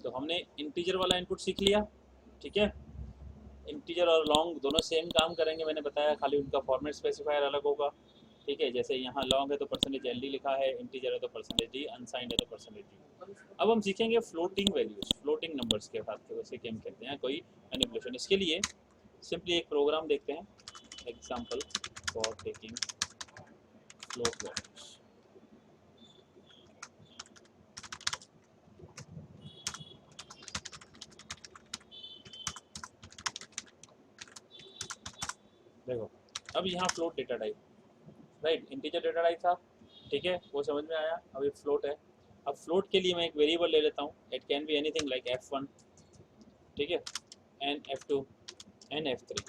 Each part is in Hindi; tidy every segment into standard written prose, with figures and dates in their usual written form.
तो हमने इंटीजर वाला इनपुट सीख लिया, ठीक है। इंटीजर और लॉन्ग दोनों सेम काम करेंगे, मैंने बताया, खाली उनका फॉर्मेट स्पेसिफायर अलग होगा, ठीक है। जैसे यहाँ लॉन्ग है तो परसेंटेज एल डी लिखा है, इंटीजर है तो परसेंटेज डी, अनसाइंड है तो परसेंटेज डी। अब हम सीखेंगे फ्लोटिंग वैल्यूज, फ्लोटिंग नंबर्स के साथ वैसे क्या कहते हैं कोई मैनिपुलेशन। इसके लिए सिंपली एक प्रोग्राम देखते हैं, example for taking float values. देखो अब यहाँ float data type, right, integer data type था, ठीक है, वो समझ में आया। अब ये फ्लोट है। अब फ्लोट के लिए मैं एक वेरिएबल ले लेता हूँ, it can be anything like f1, ठीक है, एंड f2 एंड f3।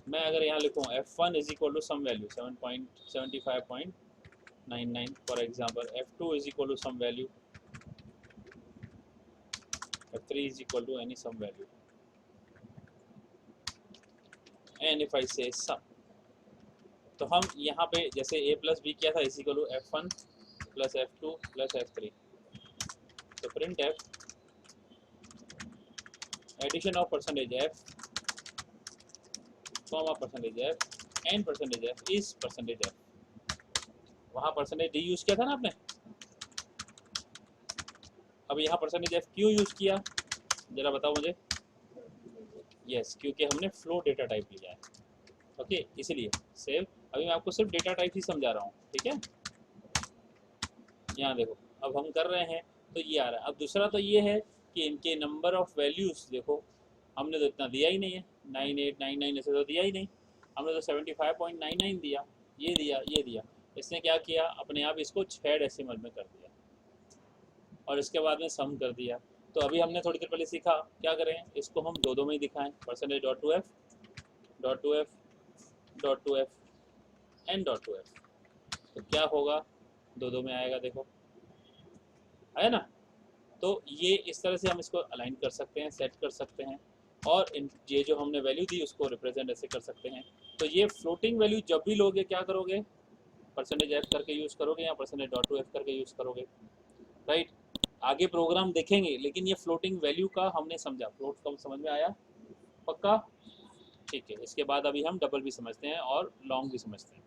मैं अगर यहाँ लिखूँ f1 is equal to some value 7.75.99 for example, f2 is equal to some value, f3 is equal to any some value, and if I say sum, तो हम यहाँ पे जैसे a प्लस बी किया था is equal to f1 plus f2 plus f3, तो print f addition of percentage f comma percentage f and percentage f is percentage f। वहाँ परसेंटेज डी यूज किया था ना आपने, अब यहाँ परसेंटेज f क्यों यूज किया जरा बताओ मुझे। यस, क्योंकि हमने फ्लोट डेटा टाइप लिया है, ओके, इसीलिए सेव। अभी मैं आपको सिर्फ डेटा टाइप ही समझा रहा हूँ, ठीक है। यहाँ देखो अब हम कर रहे हैं तो ये आ रहा है। अब दूसरा तो ये है कि इनके नंबर ऑफ वैल्यूज देखो, हमने तो इतना दिया ही नहीं है, 9899 ऐसे तो दिया ही नहीं, हमने तो 75.99 दिया, ये दिया, ये दिया। इसने क्या किया, अपने आप इसको 6 डेसिमल में कर दिया और इसके बाद में सम कर दिया। तो अभी हमने थोड़ी देर पहले सीखा क्या करें, इसको हम दो में ही दिखाएं, percentage dot to F dot to F dot to F and dot to F, तो क्या होगा, दो में आएगा, देखो आया ना। तो ये इस तरह से हम इसको अलाइन कर सकते हैं, सेट कर सकते हैं, और ये जो हमने वैल्यू दी उसको रिप्रेजेंट ऐसे कर सकते हैं। तो ये फ्लोटिंग वैल्यू जब भी लोगे क्या करोगे, परसेंटेज एफ करके यूज़ करोगे या परसेंटेज डॉट टू एफ करके यूज़ करोगे, राइट। आगे प्रोग्राम देखेंगे, लेकिन ये फ्लोटिंग वैल्यू का हमने समझा, फ्लोट का समझ में आया, पक्का, ठीक है। इसके बाद अभी हम डबल भी समझते हैं और लॉन्ग भी समझते हैं।